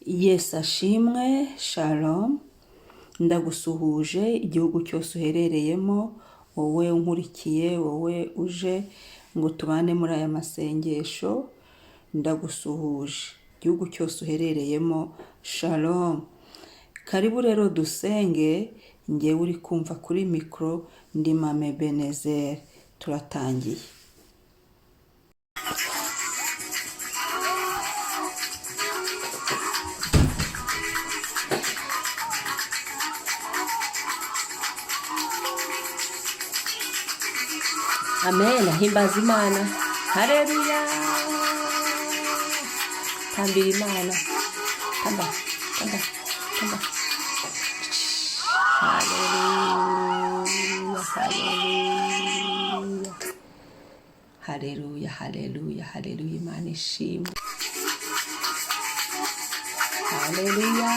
Yesu ashimwe, shalom, ndagusuhuje igihugu cyose uherereyemo, wowe unkurikiye, wowe uje ngo tubane muri aya masengesho, ndagusuhuje igihugu cyose uherereyemo, shalom. Karibu rero dusenge, njyewe uri kumva kuri mikoro ndi Mame Benezeri, turatangiye. Amen, himbaza Imana. Haleluya. Tambira Imana. Tamba. Haleluya, haleluya. Haleluya, Imana ishimwe. Haleluya.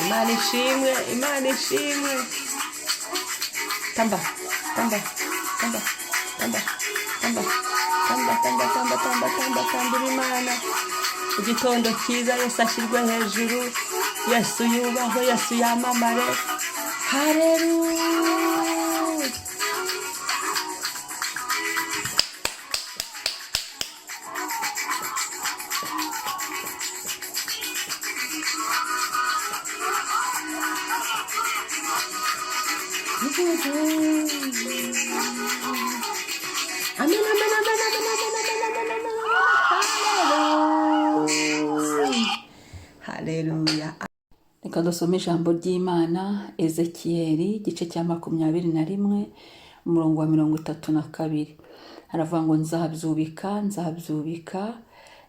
Imana ishimwe. Tamba Imana. Igitondo cyiza, Yesu ashyirwe hejuru, Yesu yubahwe, Yesu yamamare. Haleluya. Amen. Haleluya. Reka dusome ijambo ry'Imana, Ezekiyeli igice cya 21 umurongo wa 32. Haravuga ngo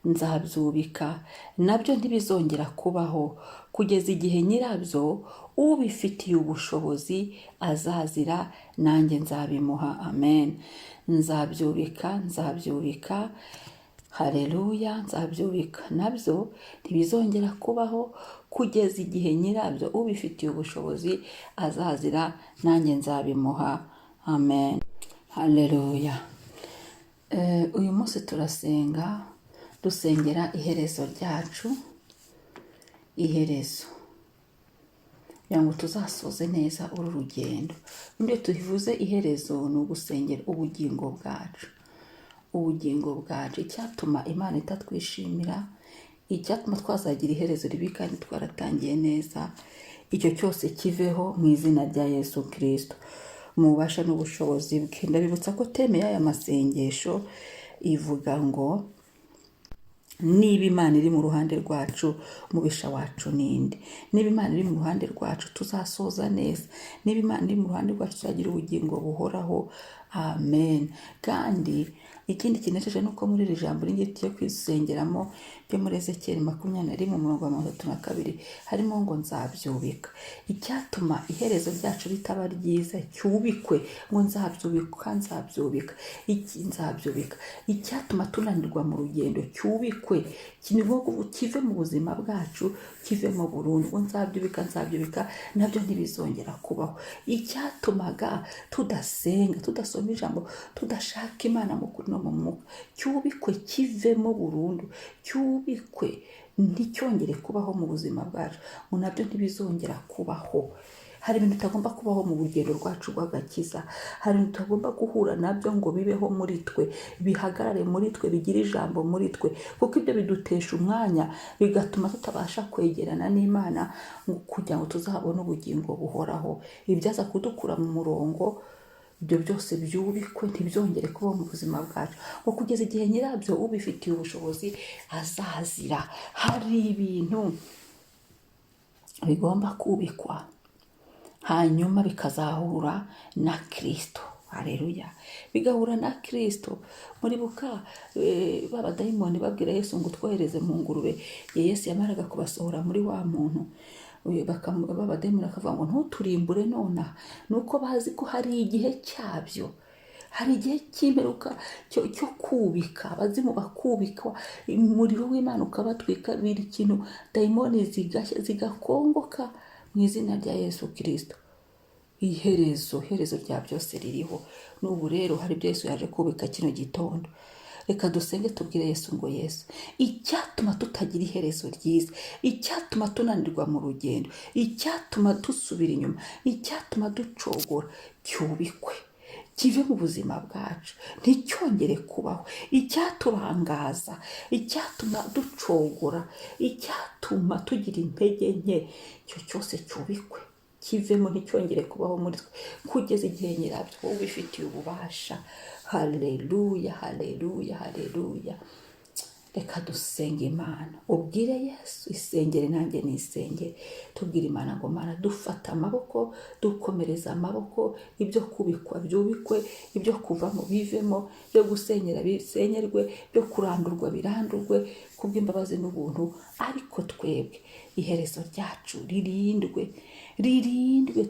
nzabyubika nabyo ntibizongera kubaho kugeza igihe nyirabyo ubifitiye ubushobozi azazira, nanjye nzabimuha. Amen. Nzabyubika. Haleluya. Nzabyubika nabyo ntibizongera kubaho kugeza igihe nyirabyo ubifitiye ubushobozi azazira, nanjye nzabimuha. Amen. Haleluya. Uyu munsi dusengera iherezo ryacu, kugira ngo tuzasoze neza uru rugendo. Iyo tuvuze iherezo ni ugusengera ubugingo bwacu, icyatuma Imana itatwishimira, icyatuma twazagira iherezo ribi kandi twaratangiye neza, icyo cyose kiveho mu izina rya Yesu Kristo, mu bubasha n'ubushobozi bwe. Ndabibutsa ko teme y'aya masengesho ivuga ngo niba Imana iri mu ruhande rwacu, umubisha wacu ninde? Niba Imana iri mu ruhande rwacu, tuzasoza neza. Niba Imana iri mu ruhande rwacu, tuzagira ubugingo buhoraho. Amen. Kandi ikindi kinejeje nuko muri iri jambo ringiti tugiye kwisengeramo byo muri Ezekiyeli 21 umurongo wa 32 harimo ngo nzabyubika. Icyatuma iherezo ryacu ritaba ryiza cyubikwe, ngo nzabyubika. Icyatuma tunanirwa mu rugendo cyubikwe, kive mu buzima bwacu, kivemo burundu. Ngo nzabyubika nabyo ntibizongera kubaho. Icyatumaga tudasenga, tudasoma ijambo, tudashaka Imana mu kuri no mu mwuka, cyubikwe, kivemo burundu, cyubikwe, nticyongere kubaho mu buzima bwacu. Ngo nabyo ntibizongera kubaho. Hari ibintu tutagomba kubaho mu rugendo rwacu rw'agakiza, hari ibintu tutagomba guhura nabyo ngo bibeho muri twe, bihagarare muri twe, bigire ijambo muri twe, kuko ibyo bidutesha umwanya, bigatuma tutabasha kwegerana n'Imana kugira ngo tuzahabone ubugingo buhoraho. Ibyaza kudukura mu murongo, ibyo byose byubikwe, ntibyongere kubaho mu buzima bwacu, ngo kugeza igihe nyirabyo ubifitiye ubushobozi azazira. Hari ibintu bigomba kubikwa, hanyuma bikazahura na Kristo. Haleluya. Bigahura na Kristo. Muribuka babadayimoni babwira Yesu ngo twohereze mu ngurube. Yesu yamaraga kubasohora muri wa muntu, babadayimoni bakavuga ngo ntuturimbure nona, nuko bazi ko hari igihe cyabyo, hari igihe cy'imperuka cyo kubika. Abazimu bakubika, umuriro w'Imana ukabatwika, biri ikintu dayimoni zigakongoka mu izina rya Yesu Kristo. iherezo rya byose ririho. N'ubu rero hari ibyo Yesu yaje kubika kino gitondo. reka dusenge tubwire Yesu ngo Yesu, icyatuma tutagira iherezo ryiza, icyatuma tunanirwa mu rugendo, icyatuma dusubira inyuma, icyatuma ducogora, cyubikwe kive mu buzima bwacu, nticyongere kubaho. Icyaturangaza, icyatuma ducogora, icyatuma tugira intege nke, icyo cyose cyubikwe kivemo, nticyongere kubaho muri twe kugeza igihe nyirabyo wowe ubifitiye ububasha. Haleluya, haleluya, haleluya. Reka dusenge Imana, ubwire Yesu, isengere nanjye nisengere, tubwire Imana ngo Mana dufata amaboko, dukomereza amaboko, ibyo kubikwa byubikwe, ibyo kuvamo bivemo, byo gusenyera bisenyerwe, byo kurandurwa birandurwe kubw'imbabazi n'ubuntu. Ariko twebwe iherezo ryacu ririndwe,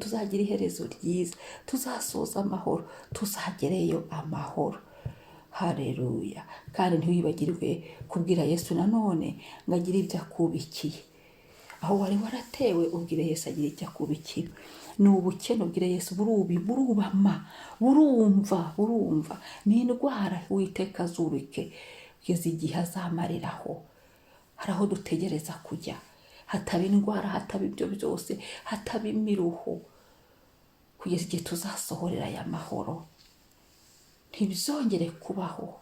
tuzagira iherezo ryiza, tuzasoza amahoro, tuzagereyo amahoro. Haleluya. Kandi ntiwibagirwe kubwira Yesu nanone ngo agire ibyo akubikiye. Aho wari waratewe ubwire Yesu agire icyo akubikira. Ni ubukene ubwire Yesu burubama, burumva. Ni indwara Uwiteka azubike kugeza igihe azamariraho. Hari aho dutegereza kujya, hataba indwara, hataba ibyo byose, hataba imiruho, kugeza igihe tuzasohorera aya mahoro. Ntibizongere kubaho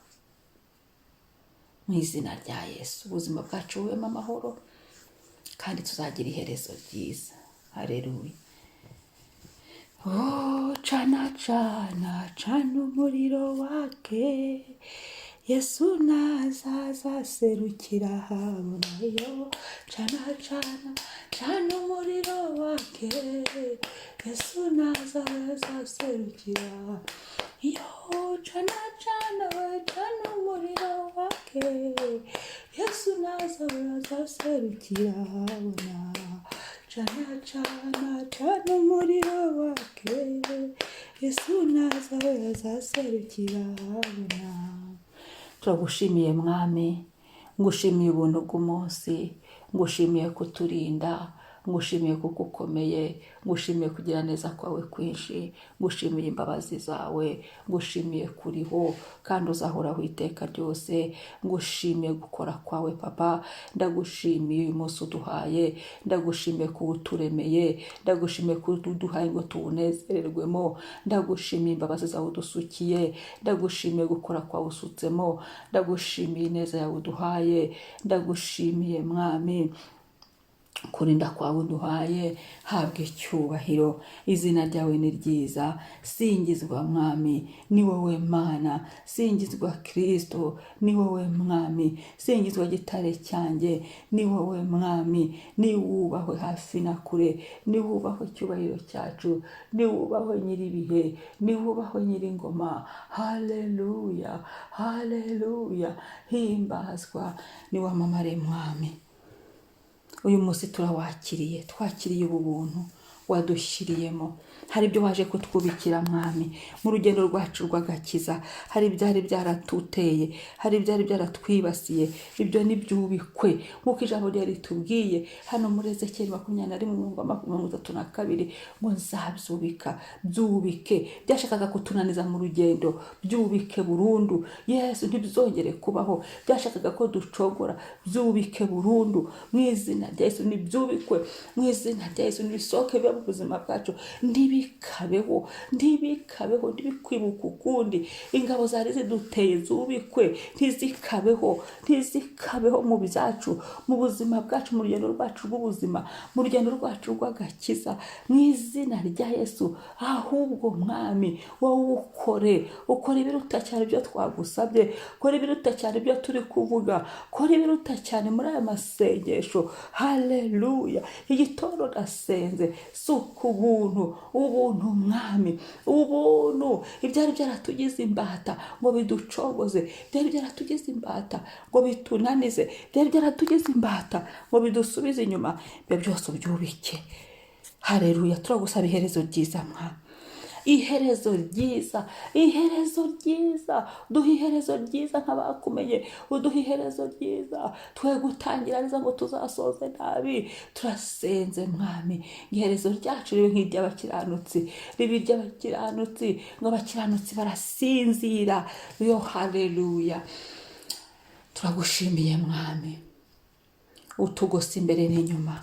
mu izina rya Yesu. Ubuzima bwacu bubemo amahoro kandi tuzagira iherezo ryiza. Haleluya. Oh, cana umuriro wake, Yesu nazaserukira habonayo. Cana umuriro wake, Yesu nazaserukira. Yo, cana umuriro wake, Yesu nazaserukira habona. Cana umuriro wake, Yesu nazaserukira habona. Turagushimiye Mwami, ngushimiye ubuntu bw'umunsi, ngushimiye kuturinda, ngushimiye kuko ukomeye, ngushimiye kugira neza kwawe kwinshi, ngushimiye imbabazi zawe, ngushimiye kuriho kandi uzahoraho iteka ryose, ngushimiye gukora kwawe Papa. Ndagushimiye uyu munsi uduhaye, ndagushimiye kuba uturemeye, ndagushimiye kuba uduhaye ngo tuwunezererwemo, ndagushimiye imbabazi zawe udusukiye, ndagushimiye gukora kwawe usutsemo, ndagushimiye ineza yawe uduhaye, ndagushimiye Mwami kurinda kwawe uduhaye. Habwa icyubahiro, izina ryawe ni ryiza. Singizwa Mwami, ni wowe Mana. Singizwa Kristo, ni wowe Mwami. Singizwa gitare cyanjye, ni wowe Mwami. Ni wubahwe hafi na kure, ni wubahwe icyubahiro cyacu, ni wubahwe nyiribihe, ni wubahwe nyiringoma. Haleluya, haleluya. Himbazwa, ni wamamare Mwami. Uyu munsi turawakiriye, twakiriye ubu buntu wadushyiriyemo. Hari ibyo waje kutwubikira Mwami mu rugendo rwacu rw'agakiza. Hari ibyari byaratuteye, hari ibyari byaratwibasiye, ibyo nibyubikwe nk'uko ijambo ryari ritubwiye hano muri Ezekiyeli 20:32 ngo nzabyubika. Byubike byashakaga kutunaniza mu rugendo, byubike burundu. Yesu ntibizongere kubaho. Byashakaga ko ducogora, byubike burundu mu izina rya Yesu. Nibyubikwe mu izina rya Yesu. Nibisohoke biba mu buzima bwacu, ntibikabeho, ntibikwibuka ukundi. Ingabo zari ziduteye zubikwe, ntizikabeho mu byacu, mu buzima bwacu, mu rugendo rwacu rw'ubuzima, mu rugendo rwacu rw'agakiza mu izina rya Yesu. Ahubwo Mwami wowe ukore ibiruta cyane ibyo twagusabye, ukore ibiruta cyane ibyo turi kuvuga, ukore ibiruta cyane muri aya masengesho. Haleluya. Igitondo nasenze suku ubuntu Mwami, ubuntu. Ibyari byaratugize imbata ngo biducogoze, byari byaratugize imbata ngo bitunanize, byari byaratugize imbata ngo bidusubize inyuma, ibyo byose ubyubike. Haleluya. Turagusaba iherezo ryiza Mwami, iherezo ryiza, duha iherezo ryiza nk'abakumenye, uduha iherezo ryiza, twe gutangira neza ngo tuzasoze nabi. Turasenze Mwami, iherezo ryacu ribe nk'iry'abakiranutsi, ribe iry'abakiranutsi, ngo abakiranutsi barasinzira. Yo haleluya. turagushimiye mwami, utugose imbere n'inyuma,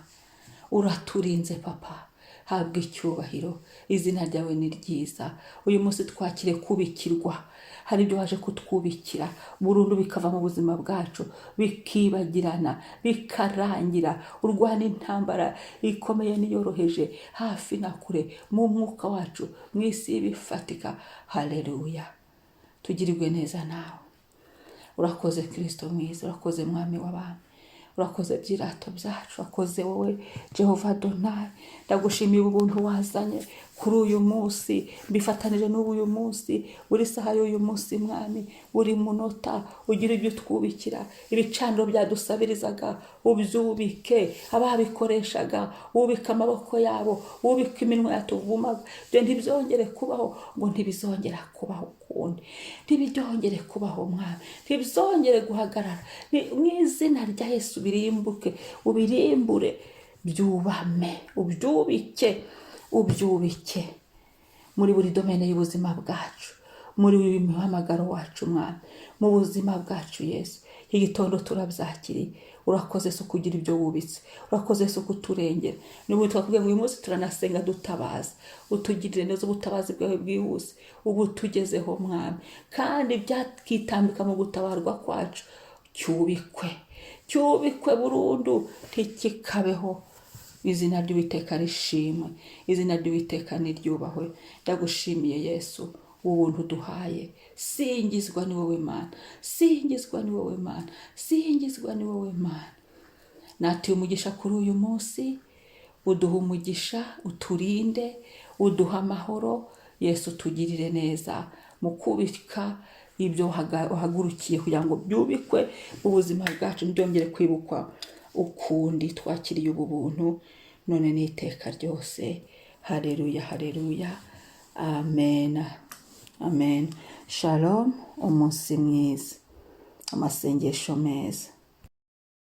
uraturinze papa, habwa icyubahiro, izina ryawe ni ryiza. Uyu munsi twakire kubikirwa, hari ibyo waje kutwubikira burundu bikava mu buzima bwacu, bikibagirana, bikarangira. Urwana intambara ikomeye n'iyoroheje, hafi na kure, mu mwuka wacu, mu isi bifatika. Haleluya, tugirirwe neza nawe. Urakoze Kristo mwiza, urakoze mwami w'abami, urakoze byirato byacu, urakoze wowe Jehova Adonai. Ndagushimiye ubuntu wazanye kuri uyu munsi, bifatanije n'uyu munsi, buri saha y'uyu munsi mwami, buri munota ugira ibyo twubikira. Ibicaniro byadusabirizaga ubyubike, ababikoreshaga ubika amaboko yabo, ubika iminwa yatuvumaga, byo ntibyongere kubaho, ngo ntibizongera kubaho ukundi, ntibyongere kubaho mwami, ntibizongere guhagarara. Mu izina rya Yesu birimbuke, ubirimbure, byubame, ubyubike muri buri domene y'ubuzima bwacu, muri buri muhamagaro wacu mwami, mu buzima bwacu Yesu. Iki gitondo turabyakiriye. Urakoze so kugira ibyo wubitse, urakoze so kuturengera. N'ubu twakubwiye ngo uyu munsi turanasenga dutabaza, utugirire neza ubutabazi bwawe bwihuse, ubu tugezeho mwami, kandi byakitambika mu gutabarwa kwacu, cyubikwe burundu, ntikikabeho. Izina ry'Uwiteka rishimwe, izina ry'Uwiteka niryubahwe. Ndagushimiye Yesu ubuntu duhaye. Singizwa ni wowe Mana, singizwa ni wowe Mana, singizwa ni wowe Mana. Natiye umugisha kuri uyu munsi, uduha umugisha, uturinde, uduha amahoro. Yesu tugirire neza mu kubika ibyo wahagurukiye kugira ngo byubikwe mu buzima bwacu, ntibyongere kwibukwa ukundi. Twakiriye ubu buntu none n'iteka ryose. Haleluya, haleluya, amen, amen. Shalom, umunsi mwiza, amasengesho meza.